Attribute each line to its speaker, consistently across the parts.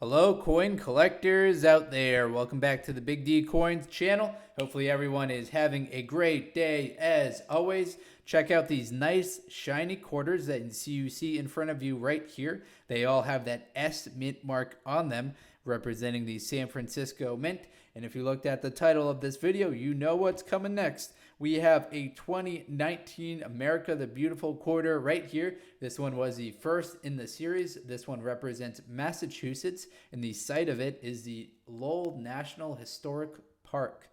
Speaker 1: Hello, coin collectors out there. Welcome back to the Big D Coins channel. Hopefully, everyone is having a great day as always. Check out these nice shiny quarters that you see in front of you right here. They all have that S mint mark on them, representing the San Francisco Mint. And if you looked at the title of this video, you know what's coming next. We have a 2019 America the Beautiful quarter right here. This one was the first in the series. This one represents Massachusetts, and the site of it is the Lowell National Historic Park.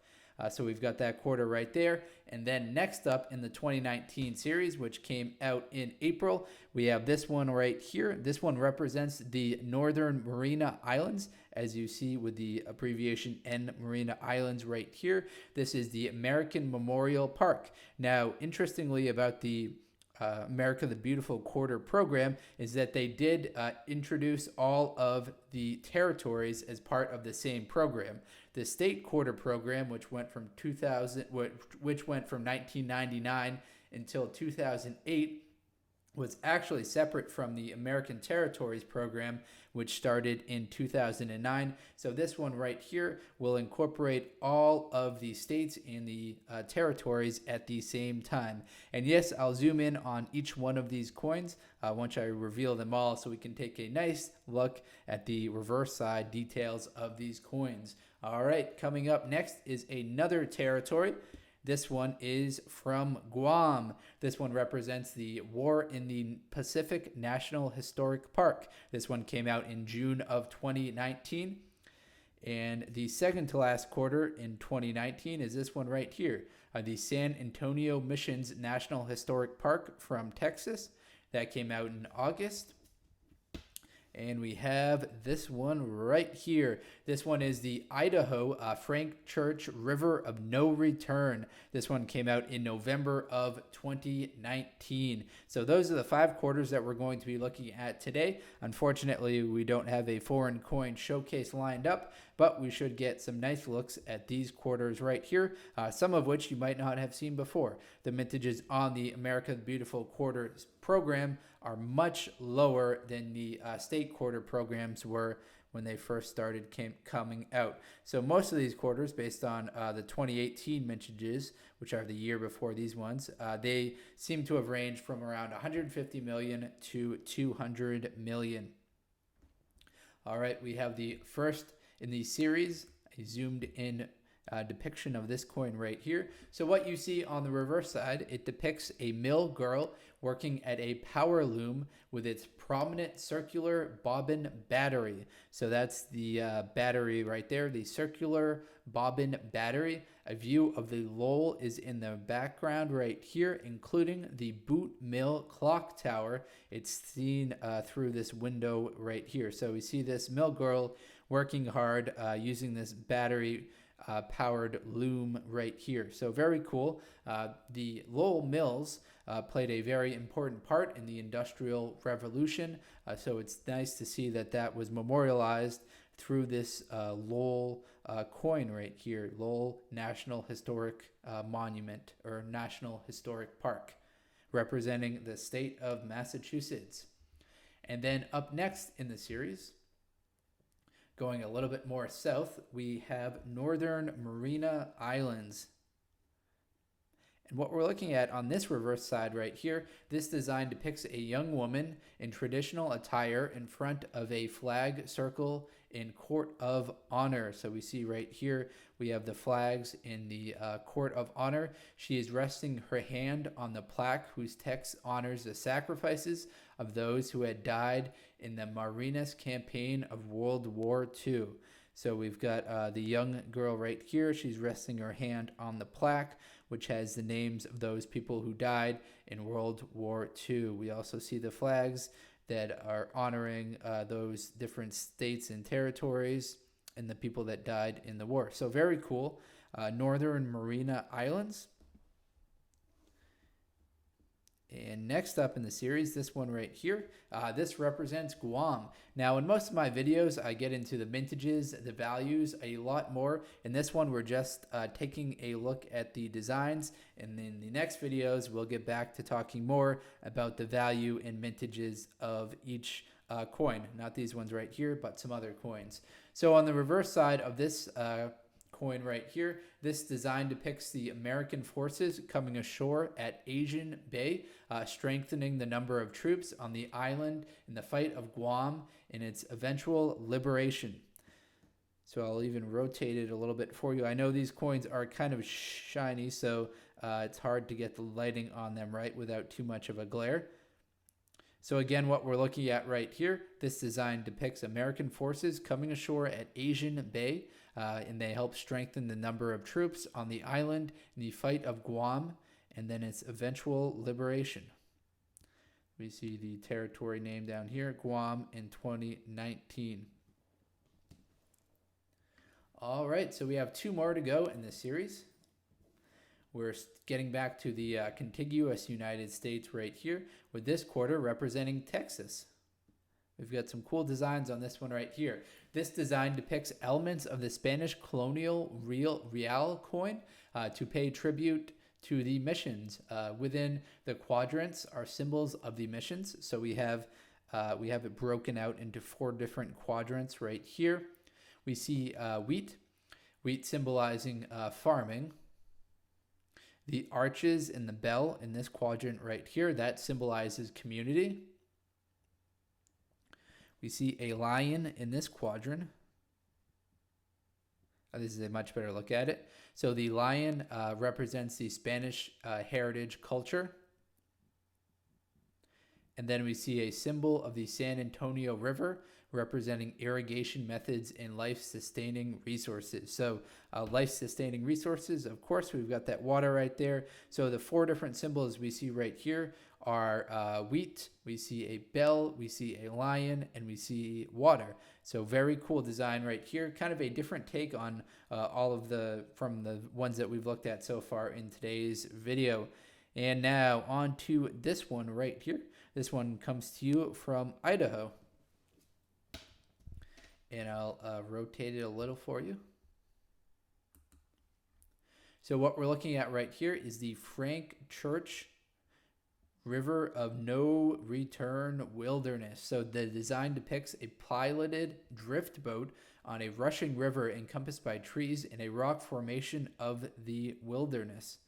Speaker 1: So we've got that quarter right there. And then next up in the 2019 series, which came out in April, we have this one right here. This one represents the Northern Marina Islands, as you see with the abbreviation N Marina Islands right here. This is the American Memorial Park. Now, interestingly about the America the Beautiful quarter program is that they did introduce all of the territories as part of the same program. The state quarter program, which went from 1999 until 2008, was actually separate from the American Territories program, which started in 2009. So this one right here will incorporate all of the states and the territories at the same time. And yes, I'll zoom in on each one of these coins once I reveal them all, so we can take a nice look at the reverse side details of these coins. All right, coming up next is another territory. This one is from Guam. This one represents the War in the Pacific National Historic Park. This one came out in June of 2019. And the second to last quarter in 2019 is this one right here, the San Antonio Missions National Historic Park from Texas. That came out in August. And we have this one right here. This one is the Idaho Frank Church River of No Return. This one came out in November of 2019. So those are the 5 quarters that we're going to be looking at today. Unfortunately, we don't have a foreign coin showcase lined up, but we should get some nice looks at these quarters right here, some of which you might not have seen before. The mintages on the America the Beautiful quarters program are much lower than the state quarter programs were when they first started coming out. So most of these quarters, based on the 2018 mintages, which are the year before these ones, they seem to have ranged from around 150 million to 200 million. All right, we have the first in the series, a zoomed in depiction of this coin right here. So what you see on the reverse side, it depicts a mill girl working at a power loom with its prominent circular bobbin battery. So that's the battery right there, the circular bobbin battery. A view of the Lowell is in the background right here, including the boot mill clock tower. It's seen through this window right here. So we see this mill girl working hard using this battery powered loom right here. So very cool. The Lowell mills played a very important part in the Industrial Revolution. So it's nice to see that that was memorialized through this Lowell coin right here, Lowell National Historic Monument or National Historic Park, representing the state of Massachusetts. And then up next in the series, going a little bit more south, we have Northern Marina Islands. And what we're looking at on this reverse side right here, this design depicts a young woman in traditional attire in front of a flag circle in court of honor. So we see right here, we have the flags in the court of honor. She is resting her hand on the plaque whose text honors the sacrifices of those who had died in the Marinas campaign of World War II. So we've got the young girl right here. She's resting her hand on the plaque, which has the names of those people who died in World War II. We also see the flags that are honoring those different states and territories and the people that died in the war. So very cool. Northern Marina Islands. And next up in the series, this one right here, this represents Guam. Now, in most of my videos, I get into the mintages, the values a lot more. In this one, we're just taking a look at the designs. And in the next videos, we'll get back to talking more about the value and mintages of each coin, not these ones right here, but some other coins. So on the reverse side of this coin right here, this design depicts the American forces coming ashore at Asian Bay, strengthening the number of troops on the island in the fight of Guam and its eventual liberation. So I'll even rotate it a little bit for you. I know these coins are kind of shiny, so it's hard to get the lighting on them right without too much of a glare. So again, what we're looking at right here, this design depicts American forces coming ashore at Asian Bay, and they help strengthen the number of troops on the island in the fight of Guam and then its eventual liberation. We see the territory name down here, Guam in 2019. All right, so we have 2 more to go in this series. We're getting back to the contiguous United States right here with this quarter representing Texas. We've got some cool designs on this one right here. This design depicts elements of the Spanish colonial real coin to pay tribute to the missions. Within the quadrants are symbols of the missions. So we have it broken out into 4 different quadrants right here. We see wheat symbolizing farming. The arches and the bell in this quadrant right here, that symbolizes community. We see a lion in this quadrant. This is a much better look at it. So the lion represents the Spanish heritage culture. And then we see a symbol of the San Antonio River representing irrigation methods and life-sustaining resources. So life-sustaining resources, of course, we've got that water right there. So the 4 different symbols we see right here are wheat, we see a bell, we see a lion, and we see water. So very cool design right here. Kind of a different take on all of from the ones that we've looked at so far in today's video. And now on to this one right here. This one comes to you from Idaho. And I'll rotate it a little for you. So what we're looking at right here is the Frank Church River of No Return Wilderness. So the design depicts a piloted drift boat on a rushing river encompassed by trees in a rock formation of the wilderness.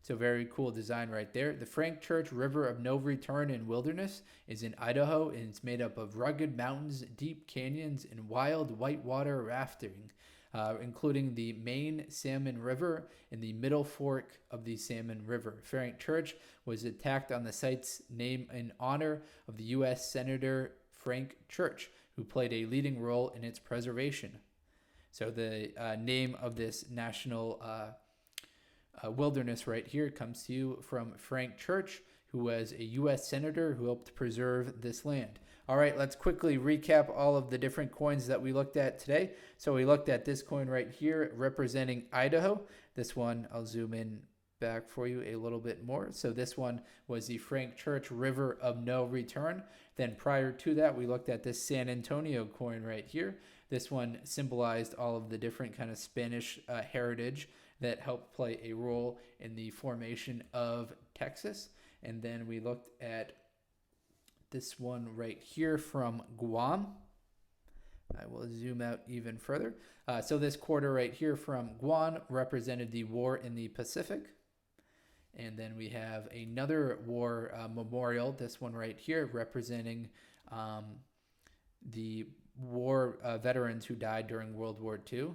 Speaker 1: So very cool design right there. The Frank Church River of No Return and Wilderness is in Idaho, and it's made up of rugged mountains, deep canyons, and wild whitewater rafting, including the main Salmon River and the Middle Fork of the Salmon River. Frank Church was attacked on the site's name in honor of the U.S. Senator Frank Church, who played a leading role in its preservation. So the name of this national wilderness right here comes to you from Frank Church, who was a U.S. Senator who helped preserve this land. All right, let's quickly recap all of the different coins that we looked at today. So we looked at this coin right here representing Idaho. This one, I'll zoom in back for you a little bit more. So this one was the Frank Church River of No Return. Then prior to that, we looked at this San Antonio coin right here. This one symbolized all of the different kind of Spanish heritage that helped play a role in the formation of Texas. And then we looked at this one right here from Guam. I will zoom out even further. So this quarter right here from Guam represented the war in the Pacific. And then we have another war memorial, this one right here, representing the war veterans who died during World War II.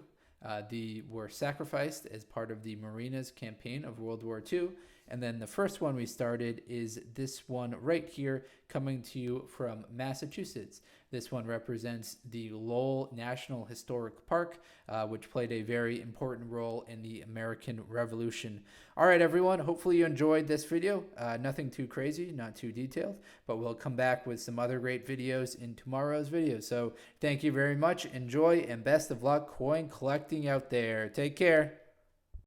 Speaker 1: They were sacrificed as part of the Marina's campaign of World War II. And then the first one we started is this one right here, coming to you from Massachusetts. This one represents the Lowell National Historic Park, which played a very important role in the American Revolution. All right, everyone, hopefully you enjoyed this video. Nothing too crazy, not too detailed, but we'll come back with some other great videos in tomorrow's video. So thank you very much. Enjoy and best of luck coin collecting out there. Take care.